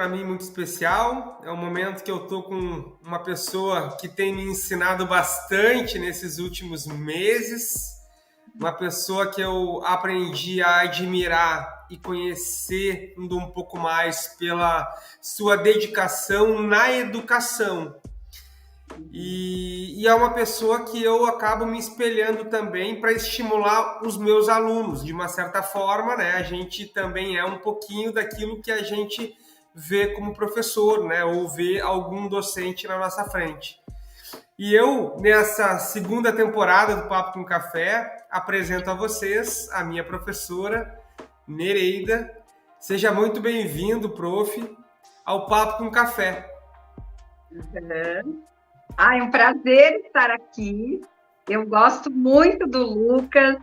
para mim muito especial. É um momento que eu estou com uma pessoa que tem me ensinado bastante nesses últimos meses, uma pessoa que eu aprendi a admirar e conhecer um pouco mais pela sua dedicação na educação. E é uma pessoa que eu acabo me espelhando também para estimular os meus alunos. De uma certa forma, né? A gente também é um pouquinho daquilo que a gente vê como professor, né? Ou vê algum docente na nossa frente. E eu, nessa segunda temporada do Papo com Café, apresento a vocês a minha professora, Nereida. Seja muito bem-vindo, prof, ao Papo com Café. É um prazer estar aqui. Eu gosto muito do Lucas.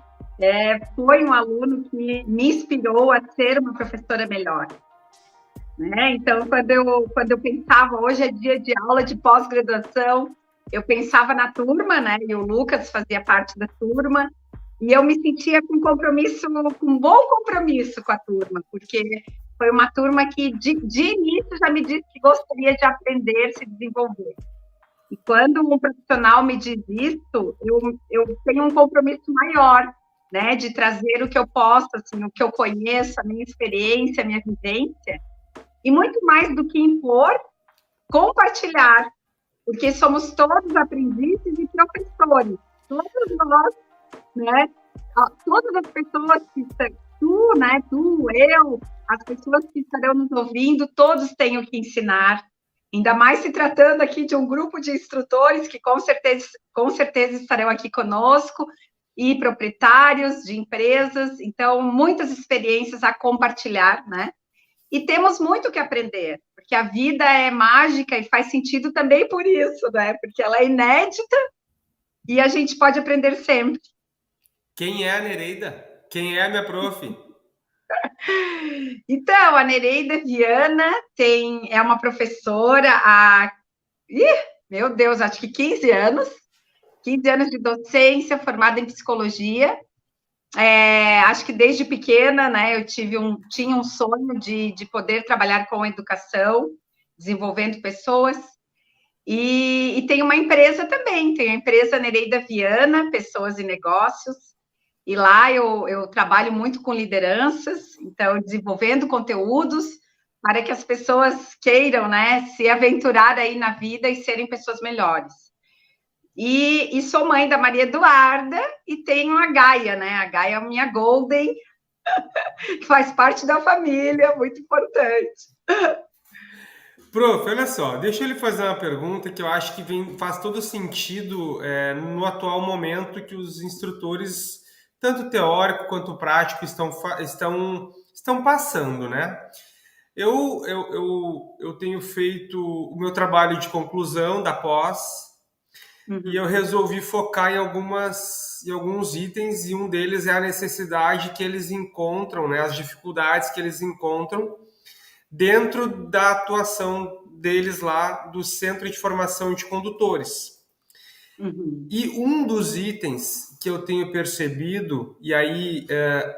Foi um aluno que me inspirou a ser uma professora melhor. Né? Então, quando eu pensava, hoje é dia de aula de pós-graduação, eu pensava na turma, né? E o Lucas fazia parte da turma, e eu me sentia com um bom compromisso com a turma, porque foi uma turma que, de início, já me disse que gostaria de aprender, se desenvolver. E quando um profissional me diz isso, eu tenho um compromisso maior, né? De trazer o que eu posso, assim, o que eu conheço, a minha experiência, a minha vivência, e muito mais do que impor, compartilhar, porque somos todos aprendizes e professores, todos nós, né? Todas as pessoas que tu, né? Tu, eu, as pessoas que estarão nos ouvindo, todos têm o que ensinar, ainda mais se tratando aqui de um grupo de instrutores que com certeza estarão aqui conosco, e proprietários de empresas, então, muitas experiências a compartilhar, né? E temos muito que aprender, porque a vida é mágica e faz sentido também por isso, né? Porque ela é inédita e a gente pode aprender sempre. Quem é a Nereida? Quem é a minha prof? Então, a Nereida Viana é uma professora há, meu Deus, acho que 15 anos de docência, formada em psicologia. Acho que desde pequena, né, eu tinha um sonho de poder trabalhar com educação, desenvolvendo pessoas, e tem uma empresa também, tem a empresa Nereida Viana, Pessoas e Negócios, e lá eu trabalho muito com lideranças, então desenvolvendo conteúdos para que as pessoas queiram, né, se aventurar aí na vida e serem pessoas melhores. E sou mãe da Maria Eduarda e tenho a Gaia, né? A Gaia é a minha Golden, que faz parte da família, muito importante. Prof, olha só, deixa eu lhe fazer uma pergunta que eu acho que faz todo sentido no atual momento que os instrutores, tanto teórico quanto prático, estão passando, né? Eu tenho feito o meu trabalho de conclusão da pós, e eu resolvi focar em alguns itens, e um deles é a necessidade que eles encontram, né, as dificuldades que eles encontram dentro da atuação deles lá do Centro de Formação de Condutores. E um dos itens que eu tenho percebido, e aí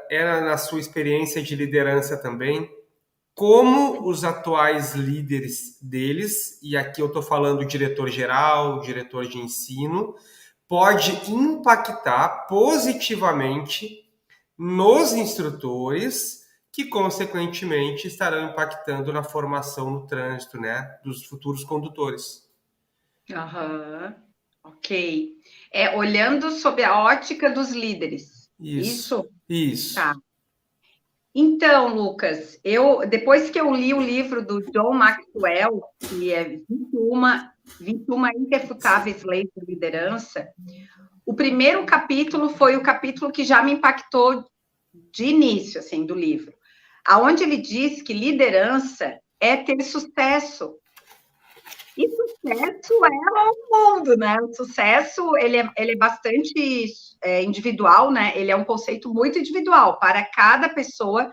era na sua experiência de liderança também, como os atuais líderes deles, e aqui eu estou falando diretor-geral, diretor de ensino, pode impactar positivamente nos instrutores, que consequentemente estarão impactando na formação no trânsito, né, dos futuros condutores. Ok. Olhando sob a ótica dos líderes. Isso. Tá. Então, Lucas, depois que eu li o livro do John Maxwell, que é 21 Irrefutáveis Leis de Liderança, o primeiro capítulo foi o capítulo que já me impactou de início, assim, do livro, aonde ele diz que liderança é ter sucesso. E sucesso é o mundo, né? O sucesso, ele é bastante individual, né? Ele é um conceito muito individual. Para cada pessoa,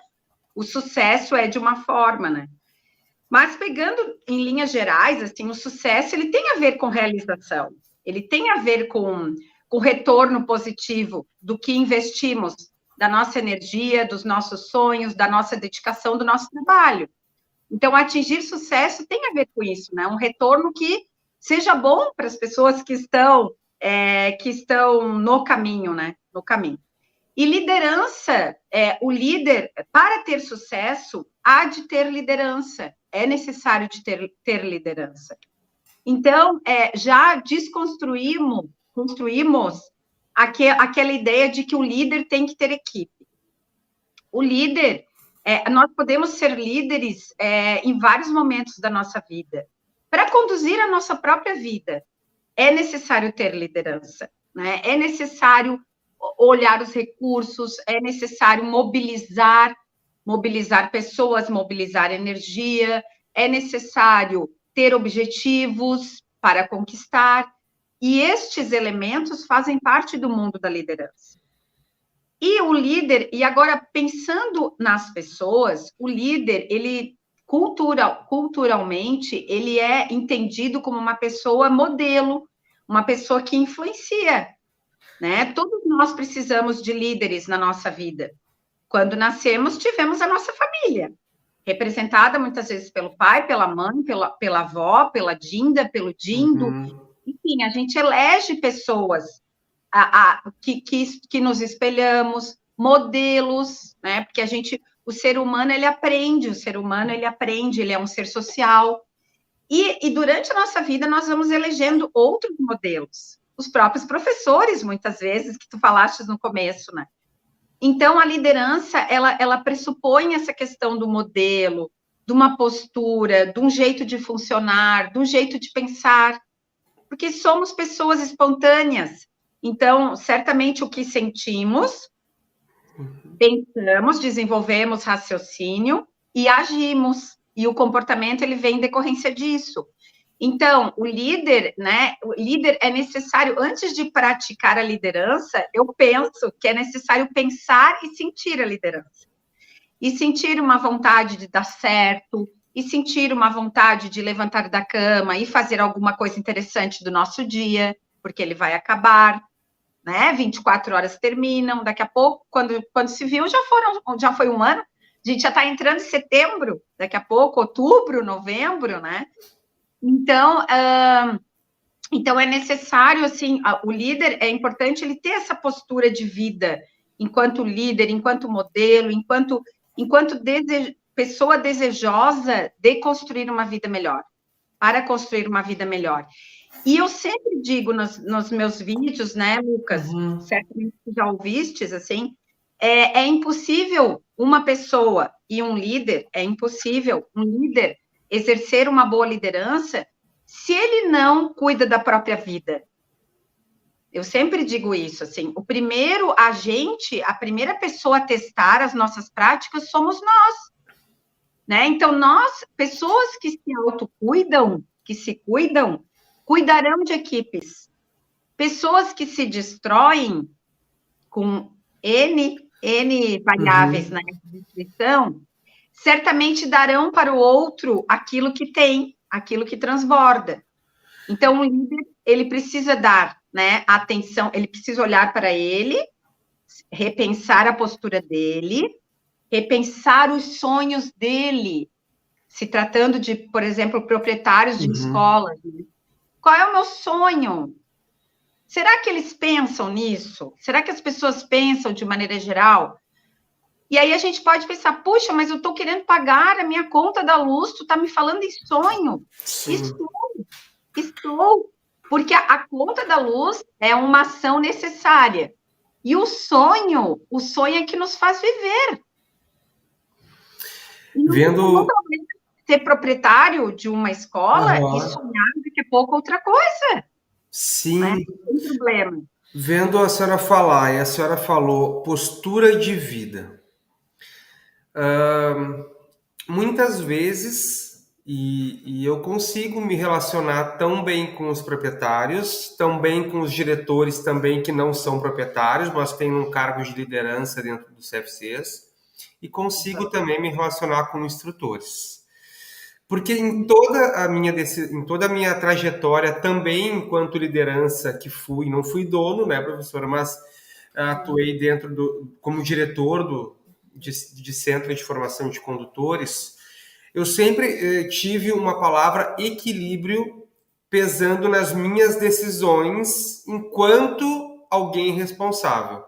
o sucesso é de uma forma, né? Mas pegando em linhas gerais, assim, o sucesso, ele tem a ver com realização. Ele tem a ver com retorno positivo do que investimos, da nossa energia, dos nossos sonhos, da nossa dedicação, do nosso trabalho. Então, atingir sucesso tem a ver com isso, né? Um retorno que seja bom para as pessoas que estão no caminho, né? No caminho. E liderança, o líder, para ter sucesso, há de ter liderança. É necessário de ter liderança. Então, já construímos aquela ideia de que o líder tem que ter equipe. O líder, nós podemos ser líderes em vários momentos da nossa vida. Para conduzir a nossa própria vida, é necessário ter liderança, né? É necessário olhar os recursos, é necessário mobilizar pessoas, mobilizar energia, é necessário ter objetivos para conquistar, e estes elementos fazem parte do mundo da liderança. E o líder, e agora pensando nas pessoas, o líder, ele culturalmente, ele é entendido como uma pessoa modelo, uma pessoa que influencia, né? Todos nós precisamos de líderes na nossa vida. Quando nascemos, tivemos a nossa família, representada muitas vezes pelo pai, pela mãe, pela avó, pela dinda, pelo dindo. Enfim, a gente elege pessoas que nos espelhamos, modelos, né? Porque o ser humano, ele aprende, ele é um ser social. E durante a nossa vida, nós vamos elegendo outros modelos. Os próprios professores, muitas vezes, que tu falaste no começo, né? Então, a liderança, ela pressupõe essa questão do modelo, de uma postura, de um jeito de funcionar, de um jeito de pensar, porque somos pessoas espontâneas. Então, certamente, o que sentimos, pensamos, desenvolvemos raciocínio e agimos. E o comportamento, ele vem em decorrência disso. Então, o líder, né? O líder é necessário, antes de praticar a liderança, eu penso que é necessário pensar e sentir a liderança. E sentir uma vontade de dar certo, e sentir uma vontade de levantar da cama e fazer alguma coisa interessante do nosso dia, porque ele vai acabar, né? 24 horas terminam, daqui a pouco, quando se viu, já foi um ano, a gente já está entrando em setembro, daqui a pouco, outubro, novembro, né? Então, é necessário, assim, o líder, é importante ele ter essa postura de vida, enquanto líder, enquanto modelo, enquanto pessoa desejosa de construir uma vida melhor, para construir uma vida melhor. E eu sempre digo nos meus vídeos, né, Lucas, certamente já ouvistes, assim, é impossível uma pessoa e um líder, é impossível um líder exercer uma boa liderança se ele não cuida da própria vida. Eu sempre digo isso, assim, o primeiro agente, a primeira pessoa a testar as nossas práticas somos nós, né? Então, nós, pessoas que se autocuidam, que se cuidam, cuidarão de equipes. Pessoas que se destroem com N variáveis na descrição, certamente darão para o outro aquilo que tem, aquilo que transborda. Então, o líder, ele precisa dar, né, atenção, ele precisa olhar para ele, repensar a postura dele, repensar os sonhos dele, se tratando de, por exemplo, proprietários de escolas. Qual é o meu sonho? Será que eles pensam nisso? Será que as pessoas pensam de maneira geral? E aí a gente pode pensar, puxa, mas eu estou querendo pagar a minha conta da luz, tu está me falando em sonho? Sim. Estou. Porque a conta da luz é uma ação necessária. E o sonho é que nos faz viver. Não ser proprietário de uma escola e sonhar daqui a pouco outra coisa. Sim. Né? Não tem problema. Vendo a senhora falar, e a senhora falou postura de vida. Muitas vezes, e eu consigo me relacionar tão bem com os proprietários, tão bem com os diretores também que não são proprietários, mas têm um cargo de liderança dentro dos CFCs, e consigo também me relacionar com instrutores. Porque em toda a minha trajetória, também enquanto liderança que fui, não fui dono, né, professora, mas atuei como diretor de centro de formação de condutores, eu sempre tive uma palavra equilíbrio pesando nas minhas decisões enquanto alguém responsável.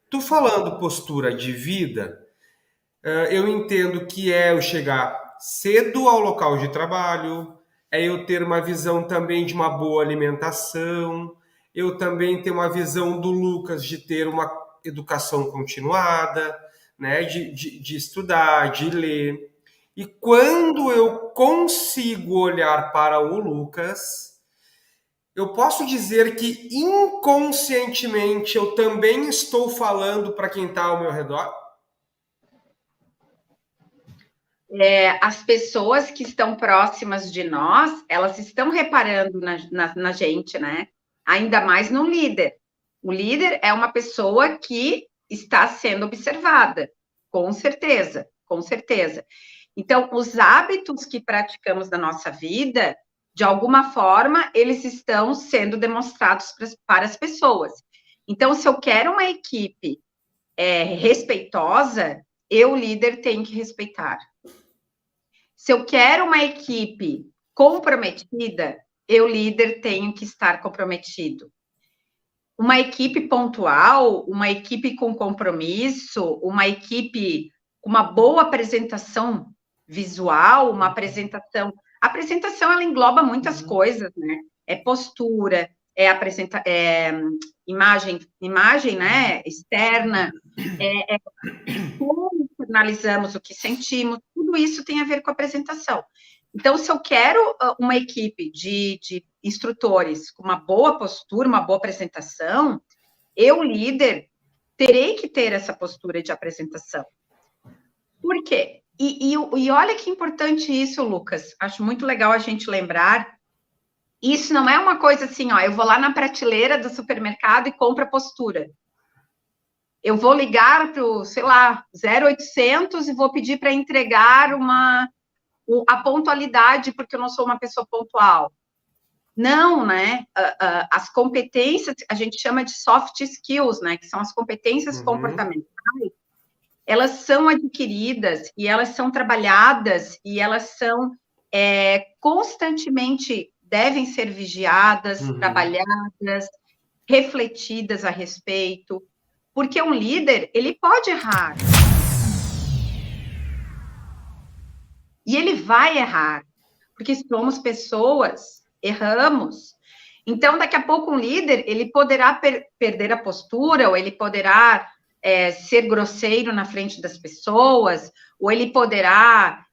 Tu falando postura de vida, eu entendo que é eu chegar cedo ao local de trabalho, é eu ter uma visão também de uma boa alimentação, eu também ter uma visão do Lucas de ter uma educação continuada, né, de estudar, de ler. E quando eu consigo olhar para o Lucas, eu posso dizer que inconscientemente eu também estou falando para quem está ao meu redor? As pessoas que estão próximas de nós, elas estão reparando na gente, né? Ainda mais no líder. O líder é uma pessoa que está sendo observada, com certeza, com certeza. Então, os hábitos que praticamos na nossa vida, de alguma forma, eles estão sendo demonstrados para as pessoas. Então, se eu quero uma equipe respeitosa, eu, líder, tenho que respeitar. Se eu quero uma equipe comprometida, eu, líder, tenho que estar comprometido. Uma equipe pontual, uma equipe com compromisso, uma equipe com uma boa apresentação visual, uma apresentação. A apresentação, ela engloba muitas coisas, né? É postura, imagem, né? Externa, como analisamos o que sentimos, tudo isso tem a ver com a apresentação. Então, se eu quero uma equipe de instrutores com uma boa postura, uma boa apresentação, eu, líder, terei que ter essa postura de apresentação. Por quê? E olha que importante isso, Lucas. Acho muito legal a gente lembrar. Isso não é uma coisa assim, ó, eu vou lá na prateleira do supermercado e compro a postura. Eu vou ligar para o, sei lá, 0800 e vou pedir para entregar a pontualidade, porque eu não sou uma pessoa pontual. Não, né? As competências, a gente chama de soft skills, né? Que são as competências comportamentais. Elas são adquiridas e elas são trabalhadas e elas são constantemente devem ser vigiadas, trabalhadas, refletidas a respeito. Porque um líder, ele pode errar. E ele vai errar. Porque somos pessoas, erramos. Então, daqui a pouco, um líder, ele poderá perder a postura, ou ele poderá ser grosseiro na frente das pessoas, ou ele poderá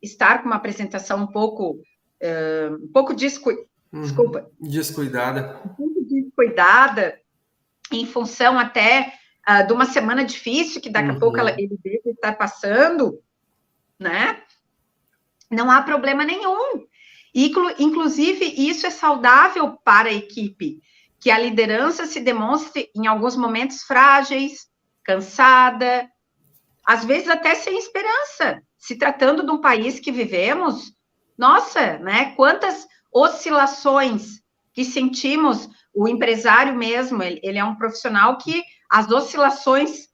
estar com uma apresentação um pouco descuidada. Um pouco descuidada, em função até de uma semana difícil, que daqui a pouco ele deve estar passando, né? Não há problema nenhum. Inclusive, isso é saudável para a equipe, que a liderança se demonstre em alguns momentos frágeis, cansada, às vezes até sem esperança. Se tratando de um país que vivemos, nossa, né? Quantas oscilações que sentimos. O empresário mesmo, ele é um profissional que as oscilações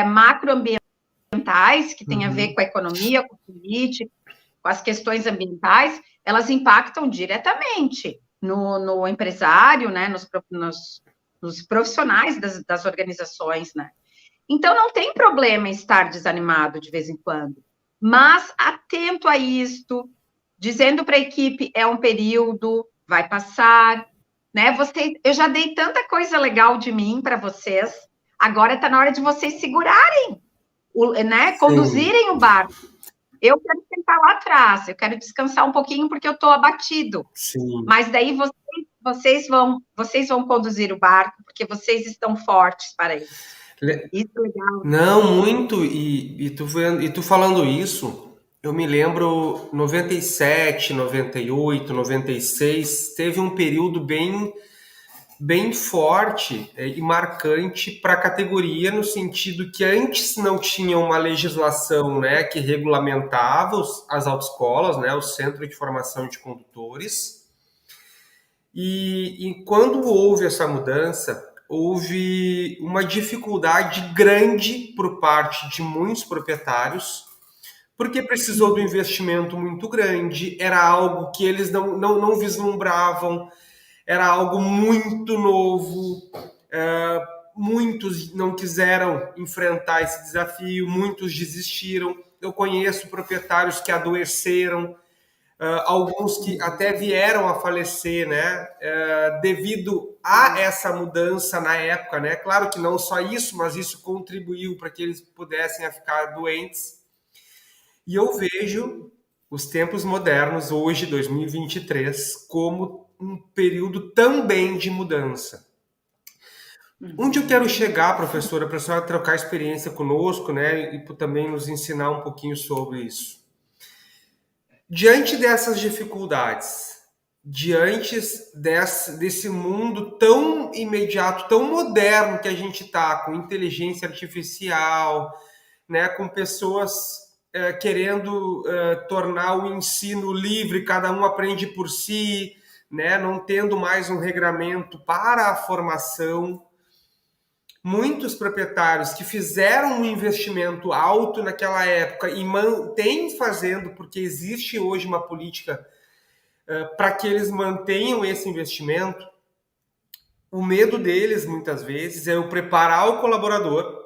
macroambientais, que tem a ver com a economia, com a política, com as questões ambientais, elas impactam diretamente no empresário, né, nos profissionais das organizações, né? Então, não tem problema em estar desanimado de vez em quando, mas atento a isto, dizendo para a equipe, é um período, vai passar, né? Eu já dei tanta coisa legal de mim para vocês, agora está na hora de vocês segurarem, né? Conduzirem o barco. Eu quero sentar lá atrás, eu quero descansar um pouquinho porque eu estou abatido. Sim. Mas daí vocês vão conduzir o barco, porque vocês estão fortes para isso. Isso é legal. Não, muito. E tu falando isso, eu me lembro 97, 98, 96, teve um período bem forte e marcante para a categoria, no sentido que antes não tinha uma legislação, né, que regulamentava as autoescolas, né, o Centro de Formação de Condutores. E quando houve essa mudança, houve uma dificuldade grande por parte de muitos proprietários, porque precisou do investimento muito grande, era algo que eles não vislumbravam, era algo muito novo, muitos não quiseram enfrentar esse desafio, muitos desistiram. Eu conheço proprietários que adoeceram, alguns que até vieram a falecer, né, devido a essa mudança na época, né? Claro que não só isso, mas isso contribuiu para que eles pudessem ficar doentes. E eu vejo os tempos modernos, hoje, 2023, como um período também de mudança. Onde eu quero chegar, professora, para a senhora trocar experiência conosco, né, e também nos ensinar um pouquinho sobre isso. Diante dessas dificuldades, diante desse mundo tão imediato, tão moderno que a gente está, com inteligência artificial, né, com pessoas querendo tornar o ensino livre, cada um aprende por si, né, não tendo mais um regramento para a formação. Muitos proprietários que fizeram um investimento alto naquela época e mantêm fazendo, porque existe hoje uma política para que eles mantenham esse investimento, o medo deles, muitas vezes, é eu preparar o colaborador,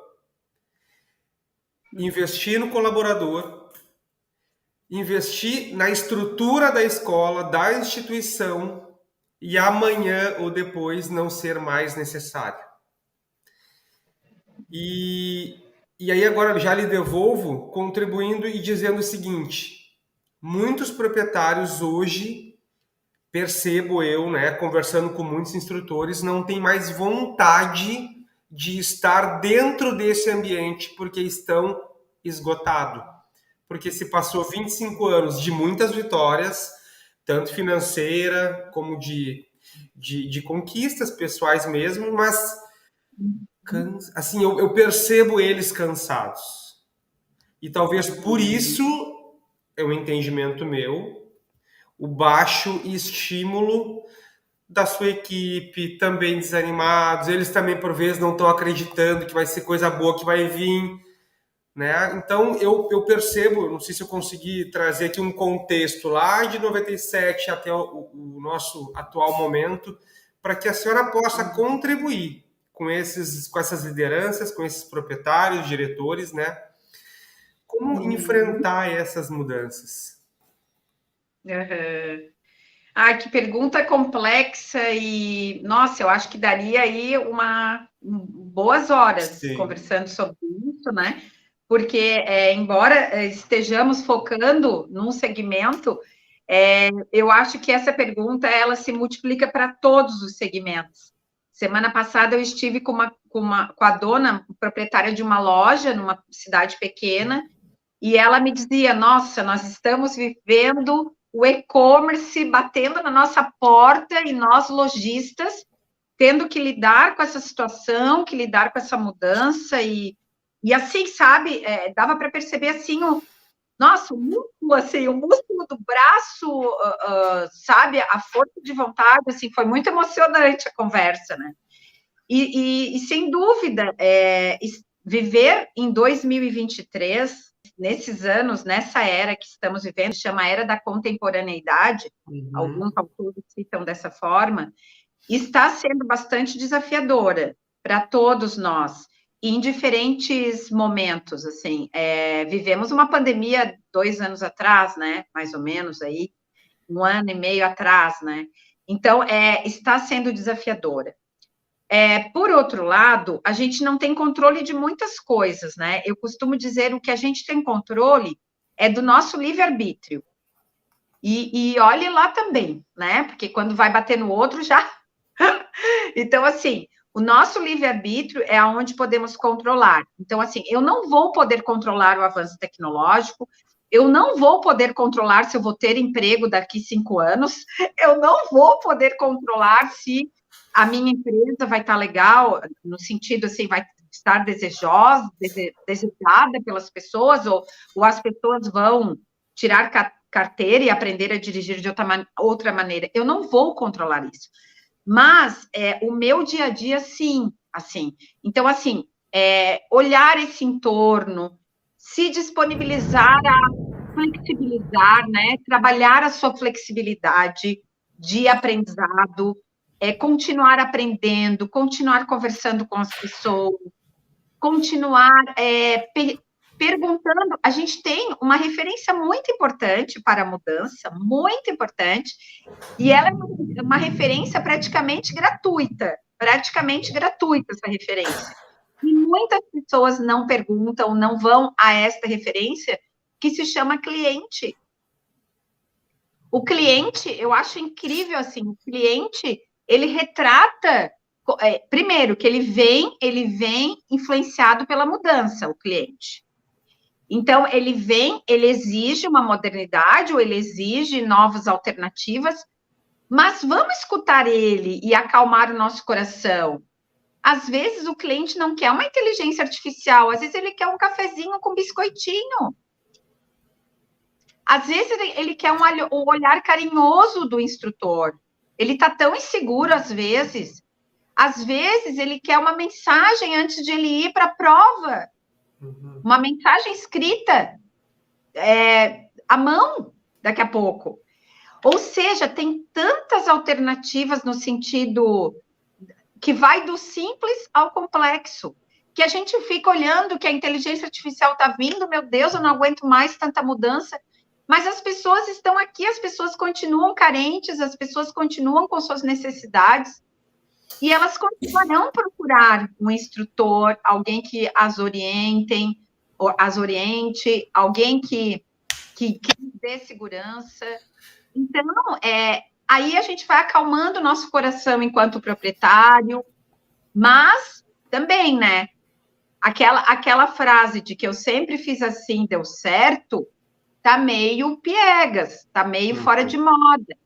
investir no colaborador, investir na estrutura da escola, da instituição, e amanhã ou depois não ser mais necessário. E aí agora já lhe devolvo contribuindo e dizendo o seguinte: muitos proprietários hoje, percebo eu, né, conversando com muitos instrutores, não têm mais vontade de estar dentro desse ambiente porque estão esgotados. Porque se passou 25 anos de muitas vitórias, tanto financeira como de conquistas pessoais mesmo, mas assim, eu percebo eles cansados. E talvez por isso, é um entendimento meu, o baixo estímulo da sua equipe, também desanimados, eles também por vezes não estão acreditando que vai ser coisa boa que vai vir, né? Então eu percebo, não sei se eu consegui trazer aqui um contexto lá de 97 até o nosso atual momento, para que a senhora possa contribuir com essas lideranças, com esses proprietários, diretores, né? Como enfrentar essas mudanças? Ai, que pergunta complexa e, nossa, eu acho que daria aí boas horas conversando sobre isso, né? Porque, embora estejamos focando num segmento, eu acho que essa pergunta, ela se multiplica para todos os segmentos. Semana passada eu estive com a dona proprietária de uma loja numa cidade pequena e ela me dizia, nossa, nós estamos vivendo o e-commerce batendo na nossa porta e nós, lojistas, tendo que lidar com essa situação, que lidar com essa mudança e assim, sabe, dava para perceber assim, nossa, o músculo do braço, sabe, a força de vontade, assim, foi muito emocionante a conversa, né? E sem dúvida, viver em 2023, nesses anos, nessa era que estamos vivendo, chama Era da Contemporaneidade, alguns autores citam dessa forma, está sendo bastante desafiadora para todos nós, em diferentes momentos, assim, vivemos uma pandemia 2 anos atrás, né, mais ou menos aí, 1 ano e meio atrás, né, então, está sendo desafiadora. Por outro lado, a gente não tem controle de muitas coisas, né, eu costumo dizer, o que a gente tem controle é do nosso livre-arbítrio, e olhe lá também, né, porque quando vai bater no outro, já... Então, assim, o nosso livre-arbítrio é onde podemos controlar. Então, assim, eu não vou poder controlar o avanço tecnológico, eu não vou poder controlar se eu vou ter emprego daqui 5 anos, eu não vou poder controlar se a minha empresa vai estar legal, no sentido, assim, vai estar desejada pelas pessoas, ou as pessoas vão tirar carteira e aprender a dirigir de outra maneira. Eu não vou controlar isso. Mas o meu dia a dia, sim, assim. Então, assim, olhar esse entorno, se disponibilizar flexibilizar, né? Trabalhar a sua flexibilidade de aprendizado, continuar aprendendo, continuar conversando com as pessoas, continuar perguntando. A gente tem uma referência muito importante para a mudança, muito importante, e ela é uma referência praticamente gratuita essa referência. E muitas pessoas não perguntam, não vão a esta referência, que se chama cliente. O cliente, eu acho incrível, assim, o cliente, ele retrata, primeiro, que ele vem influenciado pela mudança, o cliente. Então, ele exige uma modernidade, ou ele exige novas alternativas, mas vamos escutar ele e acalmar o nosso coração. Às vezes, o cliente não quer uma inteligência artificial, às vezes ele quer um cafezinho com biscoitinho. Às vezes, ele quer um olhar carinhoso do instrutor. Ele está tão inseguro, às vezes. Às vezes, ele quer uma mensagem antes de ele ir para a prova. Uma mensagem escrita à mão, daqui a pouco. Ou seja, tem tantas alternativas no sentido que vai do simples ao complexo, que a gente fica olhando que a inteligência artificial está vindo, meu Deus, eu não aguento mais tanta mudança, mas as pessoas estão aqui, as pessoas continuam carentes, as pessoas continuam com suas necessidades, e elas continuarão procurar um instrutor, alguém que as oriente, alguém que dê segurança. Então, aí a gente vai acalmando o nosso coração enquanto proprietário, mas também, né? Aquela frase de que eu sempre fiz assim, deu certo, tá meio piegas, tá meio fora de moda.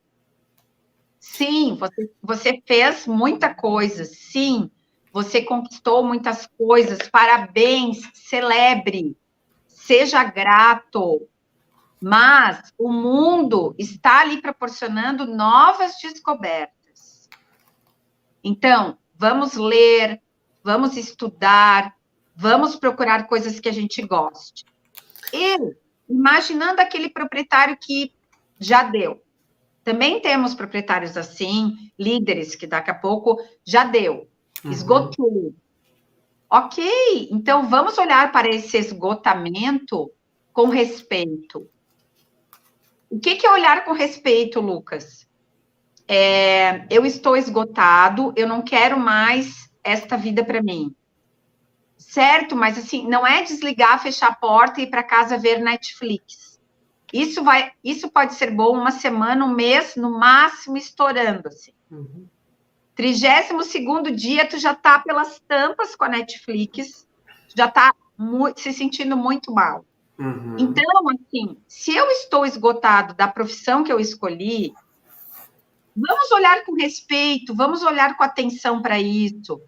Sim, você fez muita coisa, sim, você conquistou muitas coisas, parabéns, celebre, seja grato, mas o mundo está lhe proporcionando novas descobertas. Então, vamos ler, vamos estudar, vamos procurar coisas que a gente goste. E, imaginando aquele proprietário que já deu. Também temos proprietários assim, líderes que daqui a pouco já deu, esgotou. Ok, então vamos olhar para esse esgotamento com respeito. O que é olhar com respeito, Lucas? Eu estou esgotado, eu não quero mais esta vida para mim. Certo, mas assim, não é desligar, fechar a porta e ir para casa ver Netflix. Isso pode ser bom uma semana, um mês, no máximo, estourando, assim. 32º dia, tu já tá pelas tampas com a Netflix, já tá se sentindo muito mal. Então, assim, se eu estou esgotado da profissão que eu escolhi, vamos olhar com respeito, vamos olhar com atenção para isso.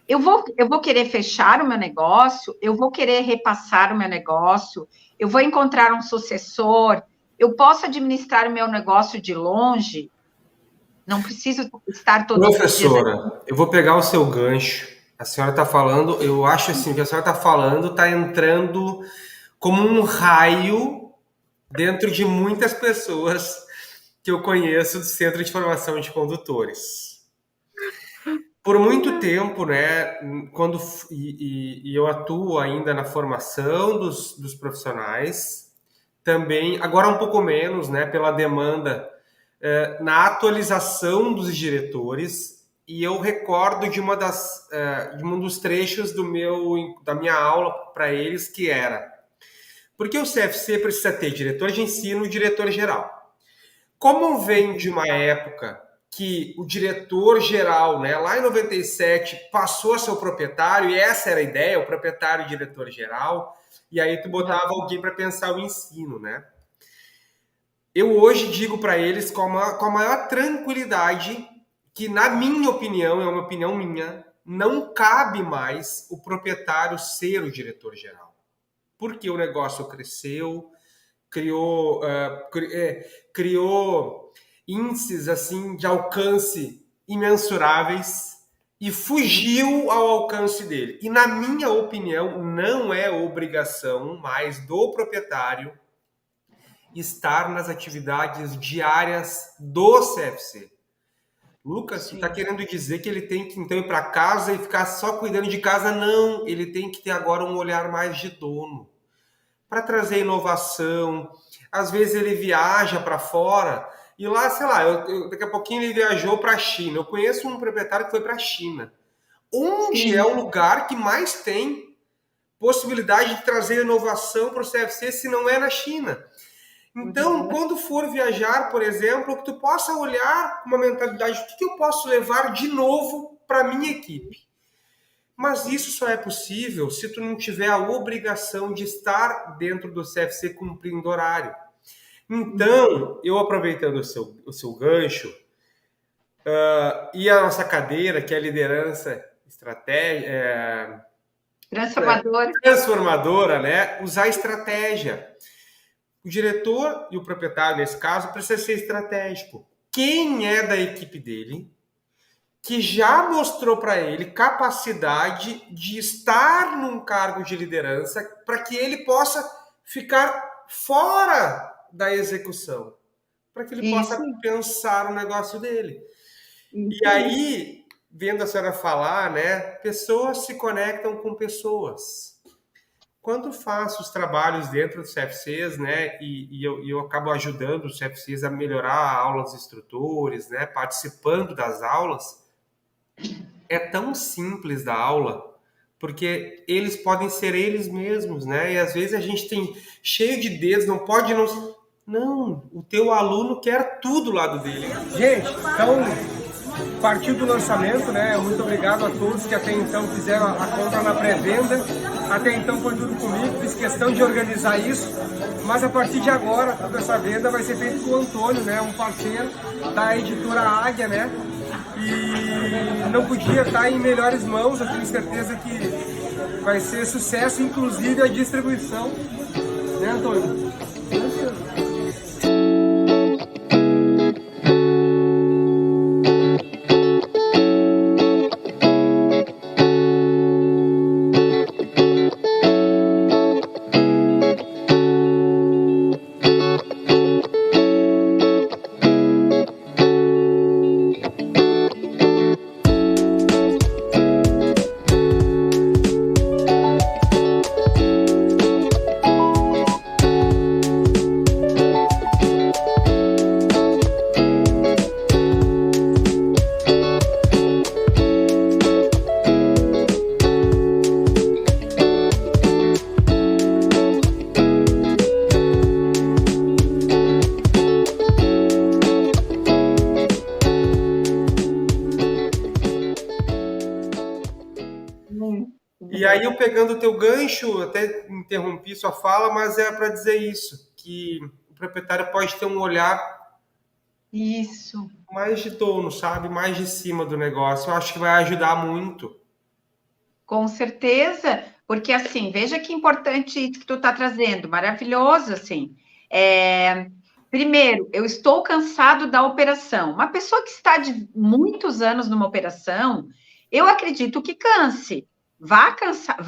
Eu vou querer fechar o meu negócio, eu vou querer repassar o meu negócio, eu vou encontrar um sucessor, eu posso administrar o meu negócio de longe, não preciso estar todos os dias... Professora, eu vou pegar o seu gancho. A senhora está falando, eu acho assim, que a senhora está falando, está entrando como um raio dentro de muitas pessoas que eu conheço do Centro de Formação de Condutores. Por muito tempo, né, e eu atuo ainda na formação dos profissionais, também, agora um pouco menos, né, pela demanda, na atualização dos diretores, e eu recordo de de um dos trechos da minha aula para eles, que era: porque o CFC precisa ter diretor de ensino e diretor geral. Como vem de uma época que o diretor-geral, né, lá em 97, passou a ser o proprietário, e essa era a ideia, o proprietário e diretor-geral, e aí tu botava alguém para pensar o ensino, né? Eu hoje digo para eles com a maior tranquilidade que, na minha opinião, é uma opinião minha, não cabe mais o proprietário ser o diretor-geral. Porque o negócio cresceu, criou índices assim de alcance imensuráveis e fugiu ao alcance dele. E, na minha opinião, não é obrigação mais do proprietário estar nas atividades diárias do CFC. Lucas, você está querendo dizer que ele tem que então ir para casa e ficar só cuidando de casa? Não, ele tem que ter agora um olhar mais de dono para trazer inovação. Às vezes ele viaja para fora e lá, sei lá, daqui a pouquinho ele viajou para a China. Eu conheço um proprietário que foi para a China, onde é o lugar que mais tem possibilidade de trazer inovação para o CFC, se não é na China. Então, quando for viajar, por exemplo, que tu possa olhar com uma mentalidade, o que eu posso levar de novo para a minha equipe? Mas isso só é possível se tu não tiver a obrigação de estar dentro do CFC cumprindo horário. Então, eu aproveitando o seu gancho, e a nossa cadeira, que é a liderança estratégia, transformadora, né? Usar estratégia. O diretor e o proprietário, nesse caso, precisa ser estratégico. Quem é da equipe dele que já mostrou para ele capacidade de estar num cargo de liderança para que ele possa ficar fora da execução, para que ele possa pensar no negócio dele. E aí, vendo a senhora falar, né, pessoas se conectam com pessoas. Quando faço os trabalhos dentro dos CFCs, né, e eu acabo ajudando os CFCs a melhorar a aula dos instrutores, né, participando das aulas, é tão simples da aula, porque eles podem ser eles mesmos, né, e às vezes a gente tem cheio de dedos, não pode não... Não, o teu aluno quer tudo do lado dele. Gente, então... Partiu do lançamento, né? Muito obrigado a todos que até então fizeram a compra na pré-venda. Até então foi tudo comigo, fiz questão de organizar isso. Mas a partir de agora, toda essa venda vai ser feita com o Antônio, né? Um parceiro da editora Águia, né? E não podia estar em melhores mãos. Eu tenho certeza que vai ser sucesso, inclusive a distribuição. Né, Antônio? E aí eu pegando o teu gancho, até interrompi sua fala, mas é para dizer isso, que o proprietário pode ter um olhar mais de dono, sabe? Mais de cima do negócio. Eu acho que vai ajudar muito. Com certeza, porque assim, veja que importante isso que tu está trazendo, maravilhoso, assim. Primeiro, eu estou cansado da operação. Uma pessoa que está de muitos anos numa operação, eu acredito que canse. Vai cansar.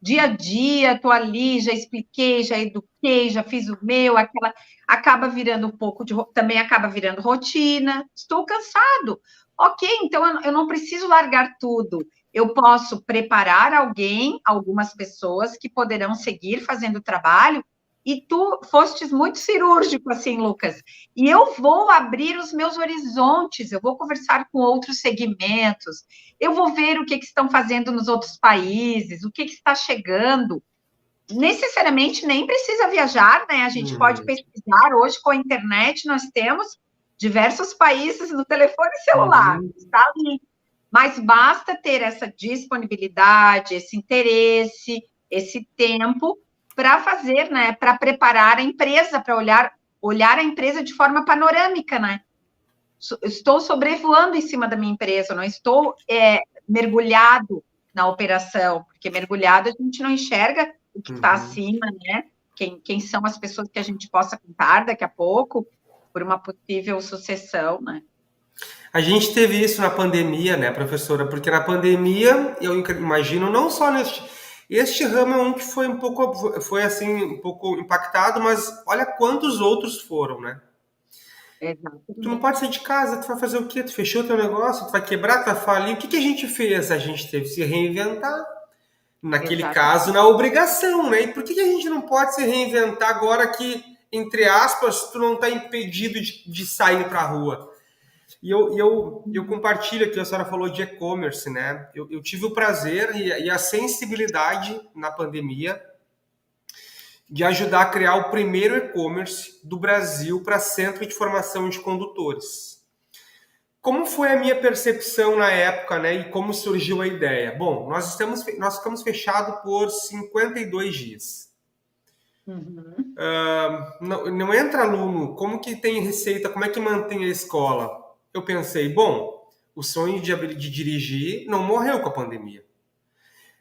Dia a dia, estou ali, já expliquei, já eduquei, já fiz o meu, acaba virando um pouco também acaba virando rotina. Estou cansado. Ok, então eu não preciso largar tudo. Eu posso preparar algumas pessoas que poderão seguir fazendo o trabalho. E tu fostes muito cirúrgico, assim, Lucas. E eu vou abrir os meus horizontes, eu vou conversar com outros segmentos, eu vou ver o que estão fazendo nos outros países, o que está chegando. Necessariamente nem precisa viajar, né? A gente pode pesquisar. Hoje, com a internet, nós temos diversos países no telefone celular. Está ali. Mas basta ter essa disponibilidade, esse interesse, esse tempo para fazer, né, para preparar a empresa, para olhar a empresa de forma panorâmica, né? Estou sobrevoando em cima da minha empresa, não estou mergulhado na operação, porque mergulhado a gente não enxerga o que está acima, né? Quem são as pessoas que a gente possa contar daqui a pouco, por uma possível sucessão, né? A gente teve isso na pandemia, né, professora? Porque na pandemia, eu imagino, não só Este ramo é um que foi assim, um pouco impactado, mas olha quantos outros foram, né? Exato. Tu não pode sair de casa, tu vai fazer o quê? Tu fechou teu negócio, tu vai quebrar, tu vai falir. O que a gente fez? A gente teve que se reinventar. Naquele caso, na obrigação, né? E por que a gente não pode se reinventar agora que, entre aspas, tu não está impedido de sair para a rua? E eu compartilho aqui, a senhora falou de e-commerce, né? Eu tive o prazer e a sensibilidade na pandemia de ajudar a criar o primeiro e-commerce do Brasil para centro de formação de condutores. Como foi a minha percepção na época, né? E como surgiu a ideia? Bom, nós ficamos fechados por 52 dias. Uhum. Não entra aluno, como que tem receita, como é que mantém a escola? Eu pensei, bom, o sonho de dirigir não morreu com a pandemia,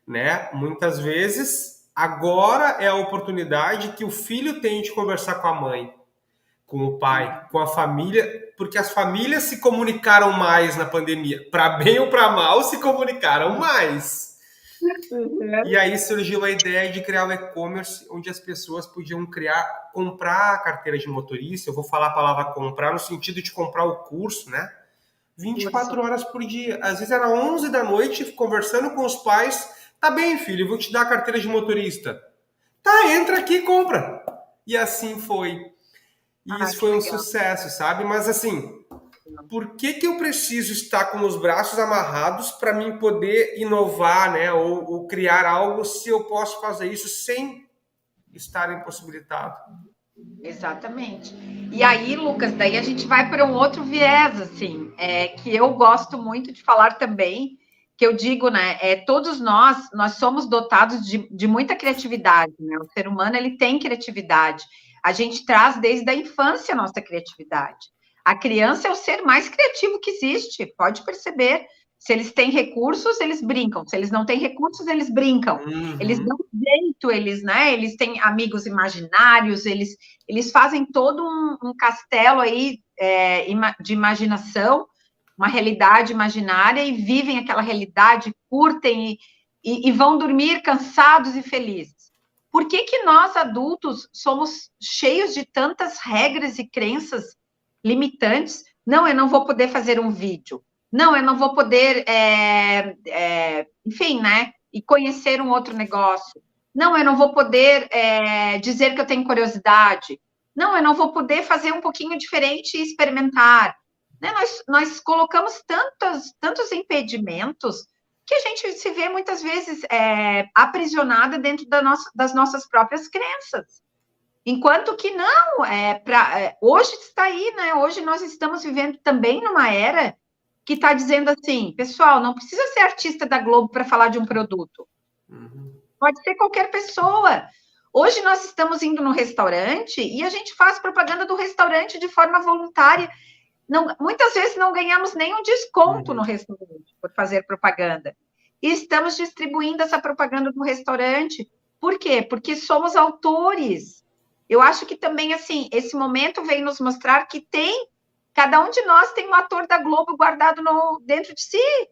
né? Muitas vezes, agora é a oportunidade que o filho tem de conversar com a mãe, com o pai, com a família, porque as famílias se comunicaram mais na pandemia, para bem ou para mal, se comunicaram mais. Uhum. E aí surgiu a ideia de criar o e-commerce, onde as pessoas podiam comprar a carteira de motorista. Eu vou falar a palavra comprar no sentido de comprar o curso, né? 24 horas por dia. Às vezes era 11 da noite, conversando com os pais. Tá bem, filho, eu vou te dar a carteira de motorista. Tá, entra aqui e compra. E assim foi. E isso foi um sucesso, sabe? Mas assim, por que eu preciso estar com os braços amarrados para mim poder inovar, né? Ou criar algo se eu posso fazer isso sem estar impossibilitado? Exatamente. E aí, Lucas, daí a gente vai para um outro viés, assim, que eu gosto muito de falar também, que eu digo, né, todos nós somos dotados de muita criatividade, né? O ser humano, ele tem criatividade. A gente traz desde a infância a nossa criatividade. A criança é o ser mais criativo que existe, pode perceber. Se eles têm recursos, eles brincam. Se eles não têm recursos, eles brincam. Uhum. Eles dão jeito, eles têm amigos imaginários, eles fazem todo um castelo aí de imaginação, uma realidade imaginária, e vivem aquela realidade, curtem e vão dormir cansados e felizes. Por que nós, adultos, somos cheios de tantas regras e crenças limitantes? Não, eu não vou poder fazer um vídeo. Não, eu não vou poder, enfim, né? E conhecer um outro negócio. Não, eu não vou poder dizer que eu tenho curiosidade. Não, eu não vou poder fazer um pouquinho diferente e experimentar. Né? Nós colocamos tantos impedimentos que a gente se vê muitas vezes aprisionada dentro das nossas próprias crenças. Enquanto que não, hoje está aí, né? Hoje nós estamos vivendo também numa era que está dizendo assim, pessoal, não precisa ser artista da Globo para falar de um produto. Uhum. Pode ser qualquer pessoa. Hoje nós estamos indo no restaurante e a gente faz propaganda do restaurante de forma voluntária. Muitas vezes não ganhamos nem um desconto no restaurante por fazer propaganda. E estamos distribuindo essa propaganda no restaurante. Por quê? Porque somos autores. Eu acho que também, assim, esse momento veio nos mostrar que cada um de nós tem um ator da Globo guardado dentro de si,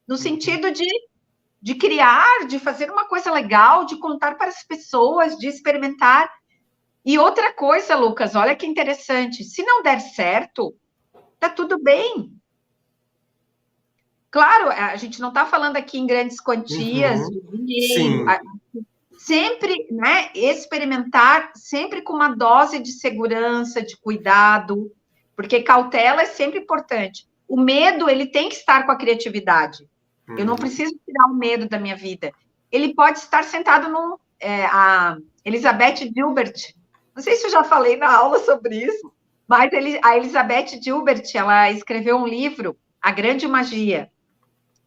no sentido de criar, de fazer uma coisa legal, de contar para as pessoas, de experimentar. E outra coisa, Lucas, olha que interessante, se não der certo, tá tudo bem. Claro, a gente não está falando aqui em grandes quantias, sempre, né, experimentar, sempre com uma dose de segurança, de cuidado, porque cautela é sempre importante. O medo, ele tem que estar com a criatividade. Eu não preciso tirar o medo da minha vida. Ele pode estar sentado a Elizabeth Gilbert, não sei se eu já falei na aula sobre isso, mas a Elizabeth Gilbert, ela escreveu um livro, A Grande Magia,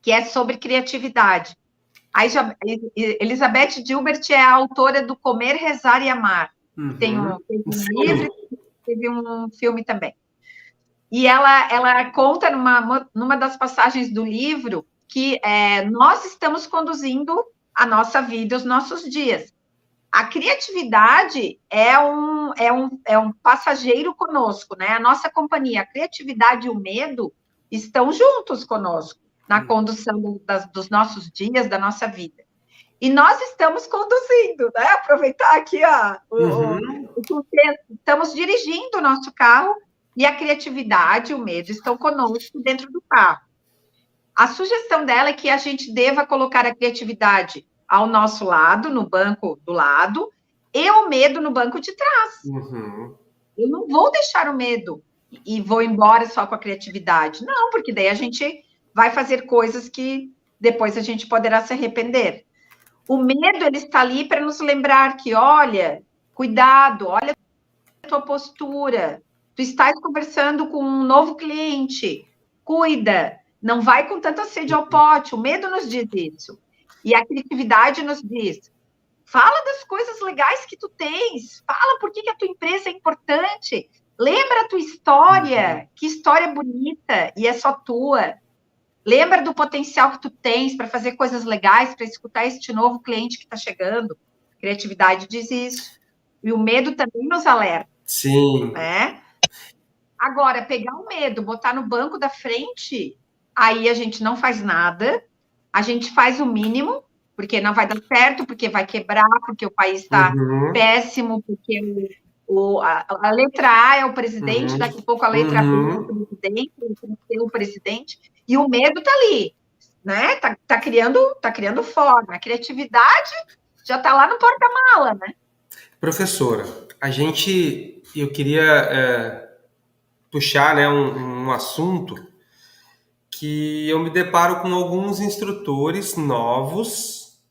que é sobre criatividade. A Elizabeth Gilbert é a autora do Comer, Rezar e Amar. Tem um livro, teve um filme também. E ela conta numa das passagens do livro que nós estamos conduzindo a nossa vida, os nossos dias. A criatividade é um passageiro conosco, né? A nossa companhia, a criatividade e o medo estão juntos conosco na condução dos nossos dias, da nossa vida. E nós estamos conduzindo, né? Aproveitar aqui o contexto. Estamos dirigindo o nosso carro e a criatividade e o medo estão conosco dentro do carro. A sugestão dela é que a gente deva colocar a criatividade ao nosso lado, no banco do lado, e o medo no banco de trás. Eu não vou deixar o medo e vou embora só com a criatividade. Não, porque daí a gente vai fazer coisas que depois a gente poderá se arrepender. O medo, ele está ali para nos lembrar que, olha, cuidado, olha a tua postura, tu estás conversando com um novo cliente, cuida, não vai com tanta sede ao pote. O medo nos diz isso. E a criatividade nos diz, fala das coisas legais que tu tens, fala por que a tua empresa é importante, lembra a tua história, que história bonita, e é só tua. Lembra do potencial que tu tens para fazer coisas legais, para escutar este novo cliente que está chegando. A criatividade diz isso. E o medo também nos alerta. Sim. Né? Agora, pegar o medo, botar no banco da frente, aí a gente não faz nada, a gente faz o mínimo, porque não vai dar certo, porque vai quebrar, porque o país está péssimo, porque a letra A é o presidente, daqui a pouco a letra B é o presidente, e o medo está ali, né? Tá criando forma. A criatividade já está lá no porta-mala, né? Professora, eu queria puxar, né, um assunto que eu me deparo com alguns instrutores novos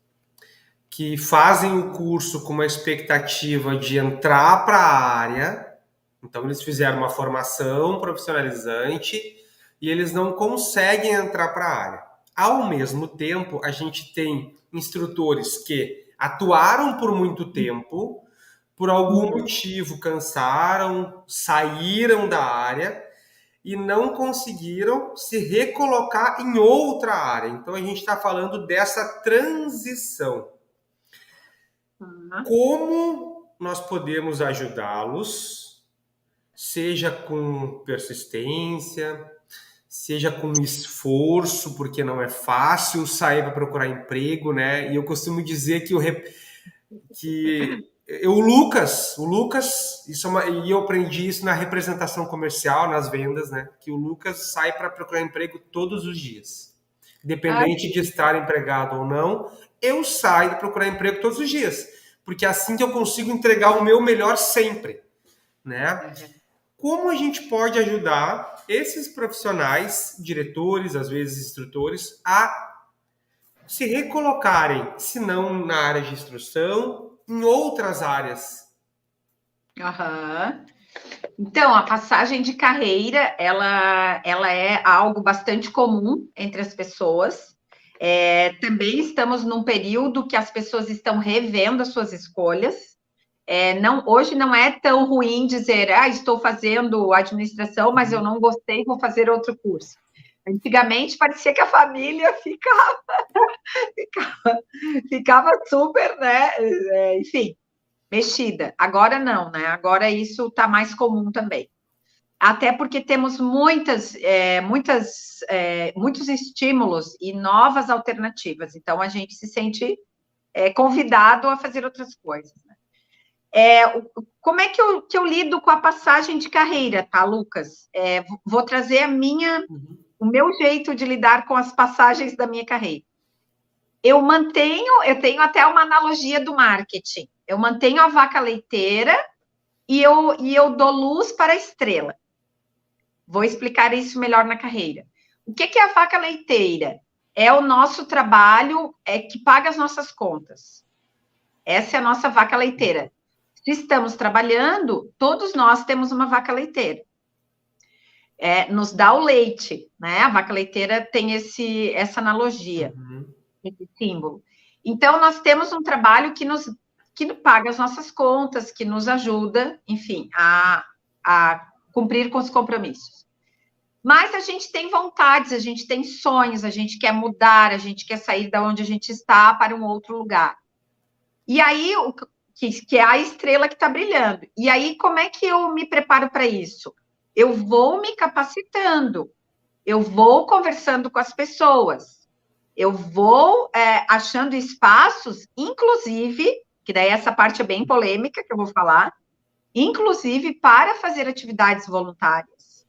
que fazem o curso com uma expectativa de entrar para a área. Então, eles fizeram uma formação profissionalizante e eles não conseguem entrar para a área. Ao mesmo tempo, a gente tem instrutores que atuaram por muito tempo, por algum motivo cansaram, saíram da área e não conseguiram se recolocar em outra área. Então, a gente está falando dessa transição. Como nós podemos ajudá-los, seja com persistência, seja com esforço, porque não é fácil sair para procurar emprego, né? E eu costumo dizer o Lucas, e eu aprendi isso na representação comercial, nas vendas, né? Que o Lucas sai para procurar emprego todos os dias. Independente de estar empregado ou não, eu saio para procurar emprego todos os dias. Porque é assim que eu consigo entregar o meu melhor sempre, né? Como a gente pode ajudar esses profissionais, diretores, às vezes instrutores, a se recolocarem, se não na área de instrução, em outras áreas? Então, a passagem de carreira, ela é algo bastante comum entre as pessoas. Também estamos num período que as pessoas estão revendo as suas escolhas. Hoje não é tão ruim dizer, estou fazendo administração, mas eu não gostei, vou fazer outro curso. Antigamente parecia que a família ficava super, né? Enfim, mexida. Agora não, né? Agora isso está mais comum também. Até porque temos muitos estímulos e novas alternativas. Então, a gente se sente convidado a fazer outras coisas. Né? Como é que eu lido com a passagem de carreira, tá, Lucas? Vou trazer o meu jeito de lidar com as passagens da minha carreira. Eu tenho até uma analogia do marketing. Eu mantenho a vaca leiteira e eu dou luz para a estrela. Vou explicar isso melhor na carreira. O que é a vaca leiteira? É o nosso trabalho que paga as nossas contas. Essa é a nossa vaca leiteira. Se estamos trabalhando, todos nós temos uma vaca leiteira. Nos dá o leite, né? A vaca leiteira tem essa analogia, esse símbolo. Então, nós temos um trabalho que paga as nossas contas, que nos ajuda, enfim, a cumprir com os compromissos. Mas a gente tem vontades, a gente tem sonhos, a gente quer mudar, a gente quer sair da onde a gente está para um outro lugar. E aí, que é a estrela que está brilhando. E aí, como é que eu me preparo para isso? Eu vou me capacitando, eu vou conversando com as pessoas. Eu vou achando espaços, inclusive, que daí essa parte é bem polêmica, que eu vou falar, inclusive para fazer atividades voluntárias.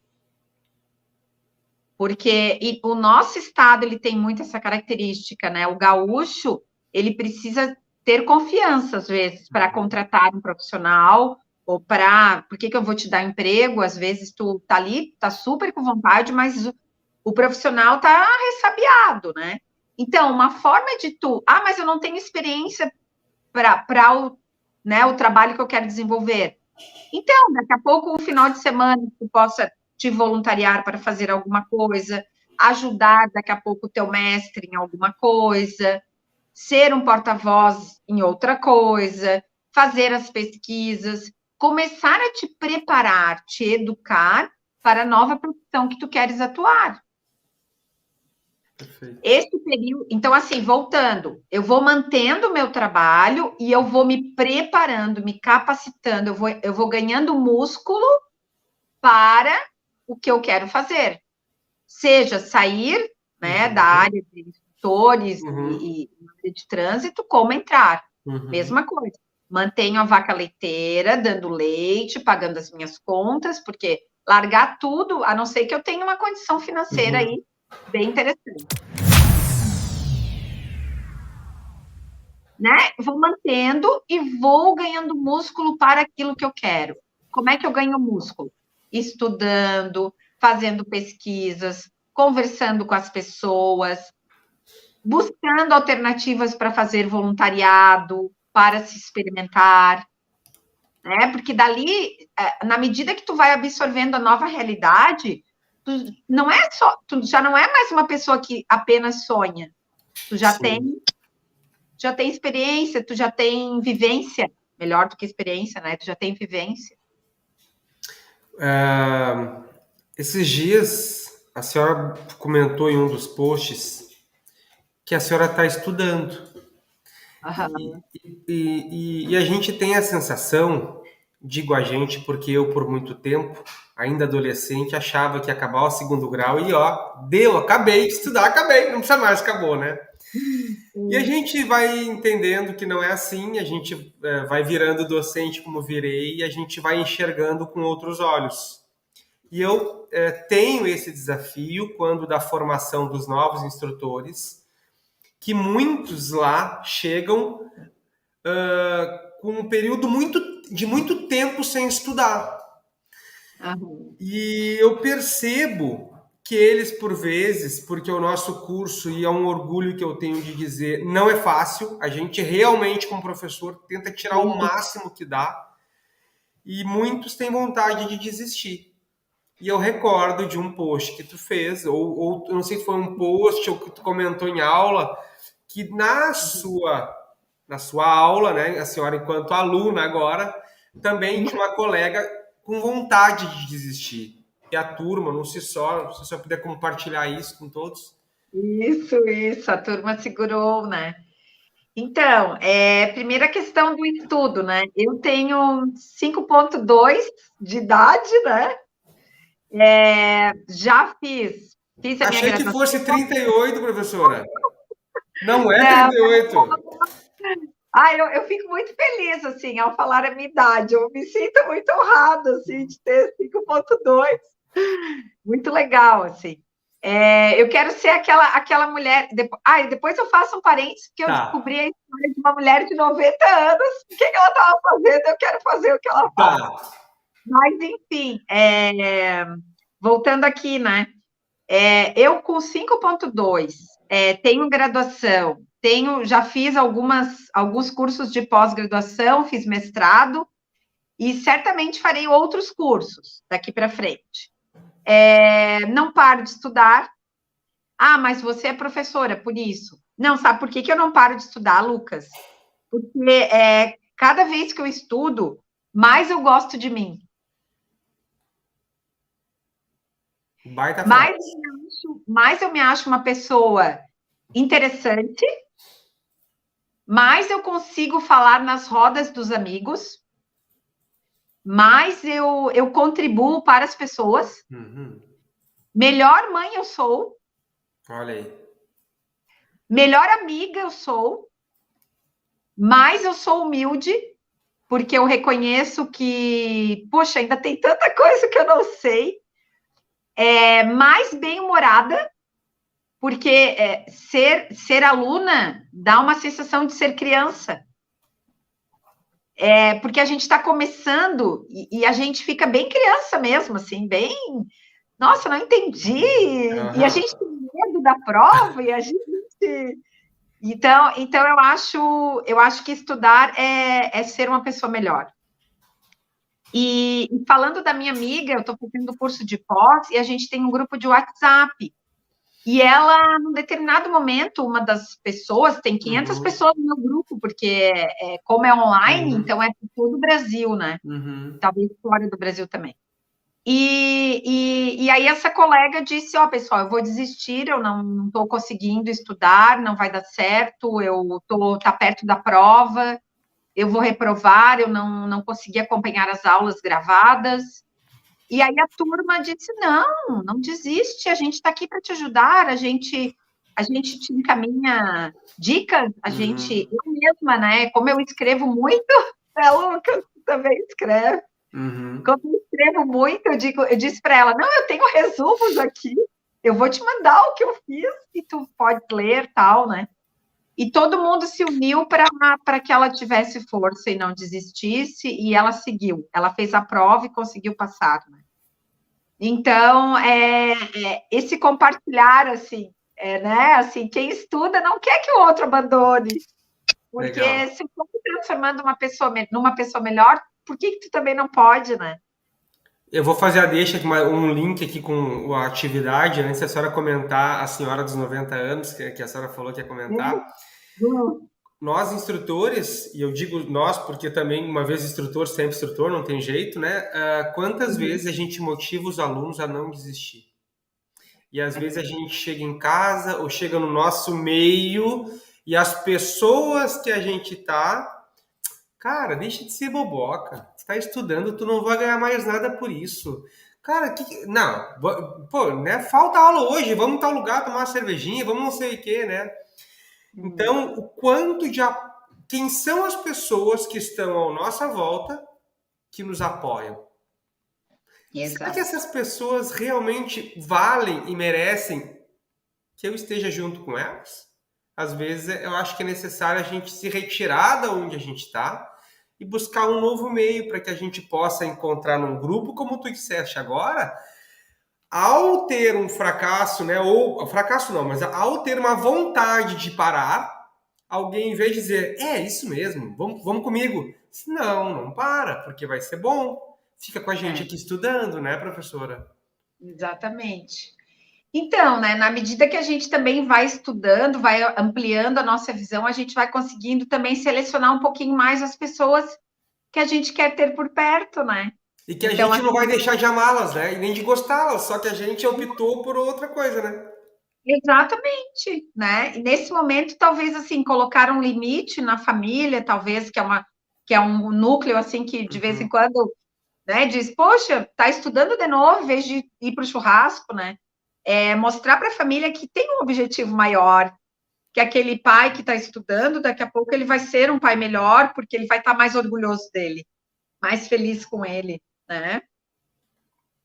Porque o nosso estado, ele tem muito essa característica, né? O gaúcho, ele precisa ter confiança, às vezes, para contratar um profissional, ou para... Por que eu vou te dar emprego? Às vezes, tu tá ali, tá super com vontade, mas o profissional tá ressabiado, né? Então, uma forma de tu... Ah, mas eu não tenho experiência para o trabalho que eu quero desenvolver. Então, daqui a pouco, um final de semana, tu possa te voluntariar para fazer alguma coisa, ajudar daqui a pouco o teu mestre em alguma coisa, ser um porta-voz em outra coisa, fazer as pesquisas, começar a te preparar, te educar para a nova profissão que tu queres atuar. Perfeito. Esse período, então, assim, voltando, eu vou mantendo o meu trabalho e eu vou me preparando, me capacitando, eu vou ganhando músculo para o que eu quero fazer. Seja sair, né, da área de instrutores e de trânsito, como entrar. Mesma coisa. Mantenho a vaca leiteira, dando leite, pagando as minhas contas, porque largar tudo, a não ser que eu tenha uma condição financeira aí bem interessante. Né? Vou mantendo e vou ganhando músculo para aquilo que eu quero. Como é que eu ganho músculo? Estudando, fazendo pesquisas, conversando com as pessoas, buscando alternativas para fazer voluntariado, para se experimentar, né? Porque dali, na medida que tu vai absorvendo a nova realidade, tu já não é mais uma pessoa que apenas sonha, tu já tem experiência, tu já tem vivência, melhor do que experiência, né? Tu já tem vivência. Esses dias, a senhora comentou em um dos posts que a senhora está estudando. E a gente tem a sensação, digo a gente porque eu, por muito tempo, ainda adolescente, achava que ia acabar o segundo grau e acabei de estudar, não precisa mais, acabou, né? E a gente vai entendendo que não é assim, a gente vai virando docente como virei e a gente vai enxergando com outros olhos. E eu tenho esse desafio quando da formação dos novos instrutores, que muitos lá chegam com um período de muito tempo sem estudar. E eu percebo que eles, por vezes, porque o nosso curso, e é um orgulho que eu tenho de dizer, não é fácil, a gente realmente, como professor, tenta tirar o máximo que dá, e muitos têm vontade de desistir. E eu recordo de um post que tu fez, ou não sei se foi um post ou que tu comentou em aula, que na sua aula, né, a senhora enquanto aluna agora, também tinha uma colega com vontade de desistir. E a turma, não se só, se você puder compartilhar isso com todos. Isso, a turma segurou, né? Então, primeira questão do estudo, né? Eu tenho 5,2 de idade, né? Já fiz a minha graduação. Achei que fosse 38, professora. Não é 38. Eu fico muito feliz, assim, ao falar a minha idade. Eu me sinto muito honrada, assim, de ter 5,2. Muito legal, assim. Eu quero ser aquela mulher... Depois eu faço um parênteses, porque eu descobri a história de uma mulher de 90 anos. O que ela estava fazendo? Eu quero fazer o que ela faz. Mas, enfim, voltando aqui, né? Eu, com 5,2, tenho graduação, já fiz alguns cursos de pós-graduação, fiz mestrado, e certamente farei outros cursos daqui para frente. Não paro de estudar. Mas você é professora, por isso. Não, sabe por que eu não paro de estudar, Lucas? Porque cada vez que eu estudo, mais eu gosto de mim. Mais eu me acho uma pessoa interessante, mais eu consigo falar nas rodas dos amigos, mais eu contribuo para as pessoas, melhor mãe eu sou. Olha aí. Melhor amiga eu sou, mas eu sou humilde, porque eu reconheço que, poxa, ainda tem tanta coisa que eu não sei. Mais bem-humorada, porque ser aluna dá uma sensação de ser criança. Porque a gente está começando e a gente fica bem criança mesmo, assim, bem... Nossa, não entendi! Uhum. E a gente tem medo da prova, e a gente... Então eu acho que estudar é ser uma pessoa melhor. E falando da minha amiga, eu estou fazendo curso de pós e a gente tem um grupo de WhatsApp. E ela, num determinado momento, uma das pessoas, tem 500 pessoas no meu grupo, porque como é online, então é por todo o Brasil, né? Talvez fora do Brasil também. E aí essa colega disse, pessoal, eu vou desistir, eu não estou conseguindo estudar, não vai dar certo, tá perto da prova, eu vou reprovar, eu não consegui acompanhar as aulas gravadas. E aí a turma disse, não desiste, a gente está aqui para te ajudar, a gente te encaminha dicas, eu mesma, né, como eu escrevo muito, Lucas também escreve, como eu escrevo muito, eu disse para ela, eu tenho resumos aqui, eu vou te mandar o que eu fiz, e tu pode ler, tal, né, e todo mundo se uniu para que ela tivesse força e não desistisse, e ela seguiu. Ela fez a prova e conseguiu passar, né? Então, esse compartilhar, assim, né? Assim, quem estuda não quer que o outro abandone. Porque legal. Se eu estou transformando numa pessoa melhor, por que tu também não pode, né? Eu vou fazer um link aqui com a atividade, antes da senhora comentar a senhora dos 90 anos, que a senhora falou que ia comentar. Nós, instrutores, e eu digo nós porque também, uma vez instrutor, sempre instrutor, não tem jeito, né? Quantas vezes a gente motiva os alunos a não desistir? E às vezes a gente chega em casa ou chega no nosso meio e as pessoas que a gente tá... Cara, deixa de ser boboca. Você tá estudando, tu não vai ganhar mais nada por isso. Cara, não, pô, né? Falta aula hoje, vamos em tal lugar tomar uma cervejinha, vamos não sei o quê, né? Então, o quanto de... Quem são as pessoas que estão à nossa volta que nos apoiam? Exato. Será que essas pessoas realmente valem e merecem que eu esteja junto com elas? Às vezes, eu acho que é necessário a gente se retirar da onde a gente está e buscar um novo meio para que a gente possa encontrar num grupo, como tu disseste agora, ao ter um fracasso, né? Ou fracasso não, mas ao ter uma vontade de parar, alguém, em vez de dizer, isso mesmo, vamos comigo. Não para, porque vai ser bom. Fica com a gente aqui estudando, né, professora? Exatamente. Então, né, na medida que a gente também vai estudando, vai ampliando a nossa visão, a gente vai conseguindo também selecionar um pouquinho mais as pessoas que a gente quer ter por perto, né? E que a gente não vai deixar de amá-las, né? E nem de gostá-las, só que a gente optou por outra coisa, né? Exatamente, né? E nesse momento, talvez, assim, colocar um limite na família, talvez, que é um núcleo, assim, que de vez em quando, né, diz, poxa, tá estudando de novo, em vez de ir para o churrasco, né? Mostrar para a família que tem um objetivo maior, que aquele pai que está estudando, daqui a pouco ele vai ser um pai melhor, porque ele vai estar mais orgulhoso dele, mais feliz com ele, né?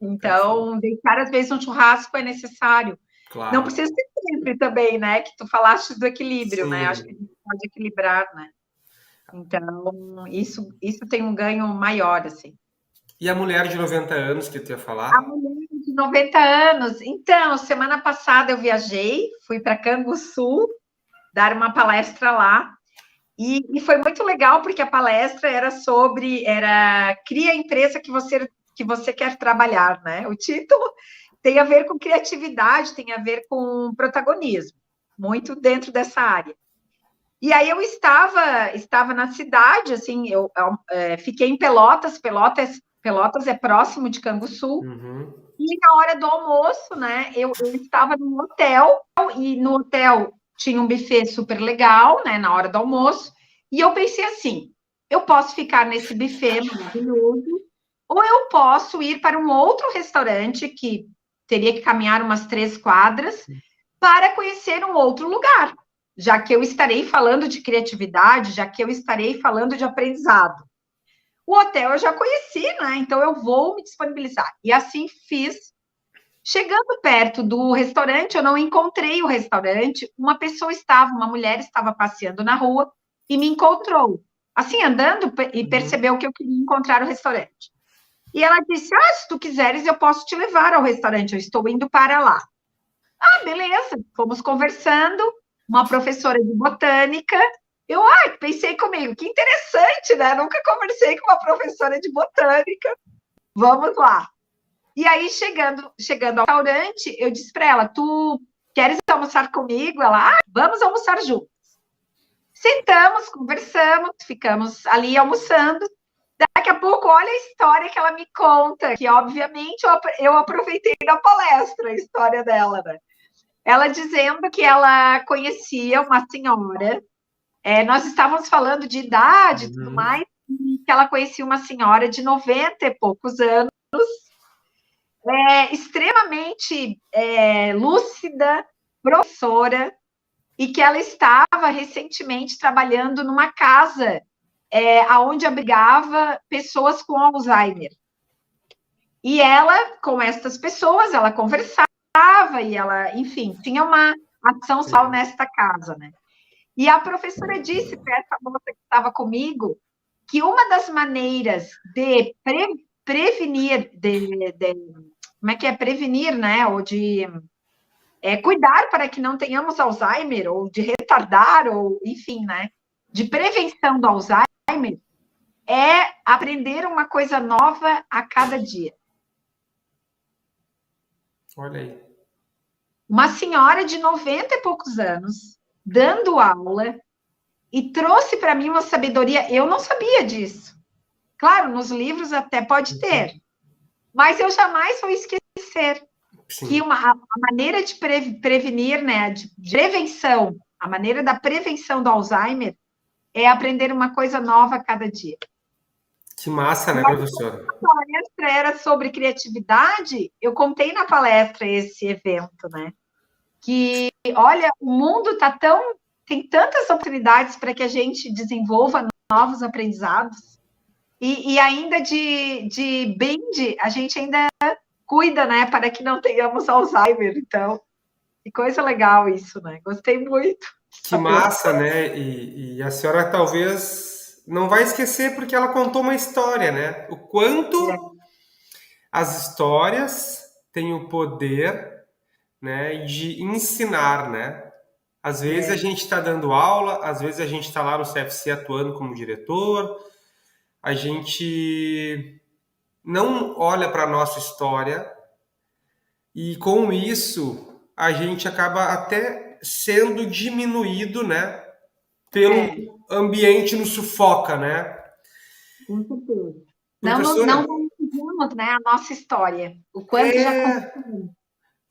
Então, deixar, às vezes, um churrasco é necessário. Claro. Não precisa ser sempre também, né? Que tu falaste do equilíbrio, né? Acho que a gente pode equilibrar, né? Então, isso tem um ganho maior, assim. E a mulher de 90 anos que tu ia falar? A mulher de 90 anos. Então, semana passada eu viajei, fui para Canguçu, dar uma palestra lá, e foi muito legal, porque a palestra era cria a empresa que você quer trabalhar, né? O título tem a ver com criatividade, tem a ver com protagonismo, muito dentro dessa área. E aí eu estava na cidade, assim, eu fiquei em Pelotas é próximo de Canguçu, e na hora do almoço, né, eu estava num hotel, e no hotel tinha um buffet super legal, né, na hora do almoço, e eu pensei assim, eu posso ficar nesse buffet maravilhoso, ou eu posso ir para um outro restaurante que teria que caminhar umas 3 quadras para conhecer um outro lugar. já que eu estarei falando de criatividade, já que eu estarei falando de aprendizado. O hotel eu já conheci, né? Então eu vou me disponibilizar. E assim fiz. Chegando perto do restaurante, eu não encontrei o restaurante. Uma mulher estava passeando na rua e me encontrou. Assim, andando, e percebeu que eu queria encontrar o restaurante. E ela disse, se tu quiseres, eu posso te levar ao restaurante, eu estou indo para lá. Beleza, fomos conversando, uma professora de botânica, eu pensei comigo, que interessante, né? Nunca conversei com uma professora de botânica, vamos lá. E aí, chegando ao restaurante, eu disse para ela, tu queres almoçar comigo? Ela, vamos almoçar juntos. Sentamos, conversamos, ficamos ali almoçando. Daqui a pouco, olha a história que ela me conta, que obviamente eu aproveitei da palestra, a história dela, né? Ela dizendo que ela conhecia uma senhora, nós estávamos falando de idade e tudo mais, e que ela conhecia uma senhora de 90 e poucos anos, extremamente lúcida, professora, e que ela estava recentemente trabalhando numa casa onde abrigava pessoas com Alzheimer. E ela, com essas pessoas, ela conversava e ela, enfim, tinha uma ação social nesta casa, né? E a professora disse para essa moça que estava comigo que uma das maneiras de prevenir, como é que é? Prevenir, né? Ou de cuidar para que não tenhamos Alzheimer, ou de retardar, ou enfim, né? De prevenção do Alzheimer, é aprender uma coisa nova a cada dia. Olha aí. Uma senhora de 90 e poucos anos, dando aula, e trouxe para mim uma sabedoria, eu não sabia disso. Claro, nos livros até pode ter, mas eu jamais vou esquecer. Sim. Que a maneira de prevenir, né, de prevenção, a maneira da prevenção do Alzheimer é aprender uma coisa nova a cada dia. Que massa, né, professora? A palestra era sobre criatividade, eu contei na palestra esse evento, né? Que, olha, o mundo tem tantas oportunidades para que a gente desenvolva novos aprendizados, e ainda de brinde, a gente ainda cuida, né, para que não tenhamos Alzheimer, então, que coisa legal isso, né? Gostei muito. Que massa, né? E a senhora talvez não vai esquecer porque ela contou uma história, né? O quanto as histórias têm o poder, né, de ensinar, né? Às vezes a gente está dando aula, às vezes a gente está lá no CFC atuando como diretor, a gente não olha para a nossa história e com isso a gente acaba até sendo diminuído, né? Pelo ambiente nos sufoca, né? Com certeza. Não valorizamos, né, a nossa história. O quanto já aconteceu.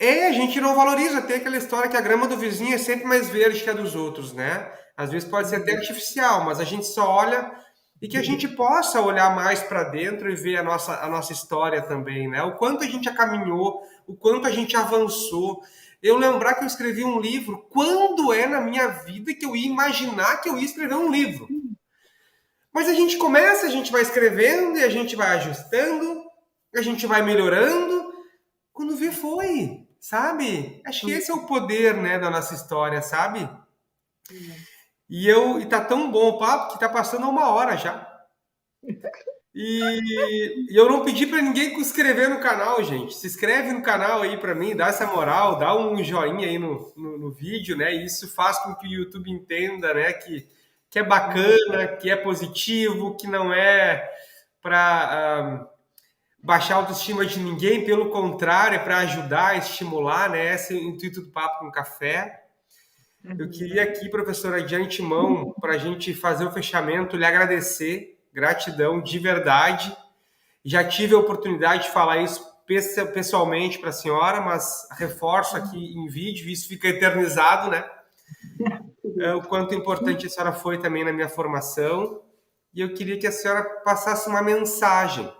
A gente não valoriza até aquela história que a grama do vizinho é sempre mais verde que a dos outros, né? Às vezes pode ser até artificial, mas a gente só olha e que a gente possa olhar mais para dentro e ver a nossa história também, né? O quanto a gente caminhou, o quanto a gente avançou. Eu lembrar que eu escrevi um livro, quando na minha vida que eu ia imaginar que eu ia escrever um livro? Mas a gente começa, a gente vai escrevendo e a gente vai ajustando, a gente vai melhorando. Quando vê, foi, sabe? Acho que esse é o poder, né, da nossa história, sabe? E tá tão bom o papo que tá passando 1 hora já. E eu não pedi para ninguém se inscrever no canal, gente. Se inscreve no canal aí para mim, dá essa moral, dá um joinha aí no vídeo, né? Isso faz com que o YouTube entenda, né, que é bacana, que é positivo, que não é para baixar a autoestima de ninguém, pelo contrário, é para ajudar, estimular, né? Esse é o intuito do Papo com Café. Eu queria aqui, professora, de antemão, para a gente fazer o fechamento, lhe agradecer, gratidão de verdade. Já tive a oportunidade de falar isso pessoalmente para a senhora, mas reforço aqui em vídeo, isso fica eternizado, né? O quanto importante a senhora foi também na minha formação. E eu queria que a senhora passasse uma mensagem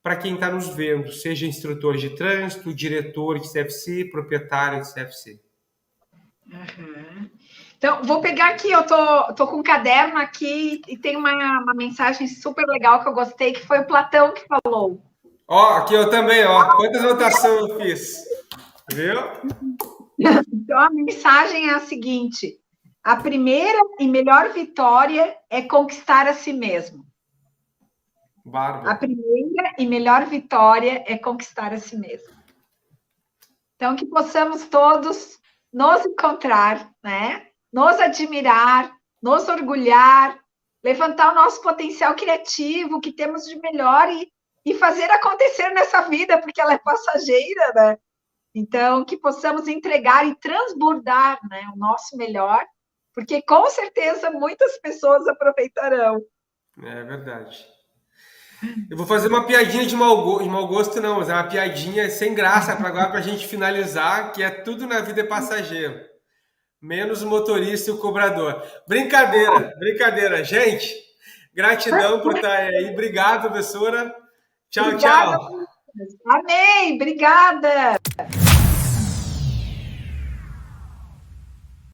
para quem está nos vendo, seja instrutor de trânsito, diretor de CFC, proprietário de CFC. Então, vou pegar aqui, eu tô com um caderno aqui e tem uma mensagem super legal que eu gostei, que foi o Platão que falou. Ó, aqui eu também, ó. Quantas anotações eu fiz? Viu? Então, a mensagem é a seguinte: a primeira e melhor vitória é conquistar a si mesmo. Bárbaro. A primeira e melhor vitória é conquistar a si mesmo. Então, que possamos todos nos encontrar, né? Nos admirar, nos orgulhar, levantar o nosso potencial criativo, que temos de melhor e fazer acontecer nessa vida, porque ela é passageira, né? Então, que possamos entregar e transbordar, né, o nosso melhor, porque com certeza muitas pessoas aproveitarão. É verdade. Eu vou fazer uma piadinha de mau gosto, não, mas é uma piadinha sem graça para agora, para a gente finalizar, que é tudo na vida é passageiro. Menos o motorista e o cobrador. Brincadeira, brincadeira. Gente, gratidão por estar aí. Obrigado, professora. Tchau, Obrigada, tchau. amém, obrigada.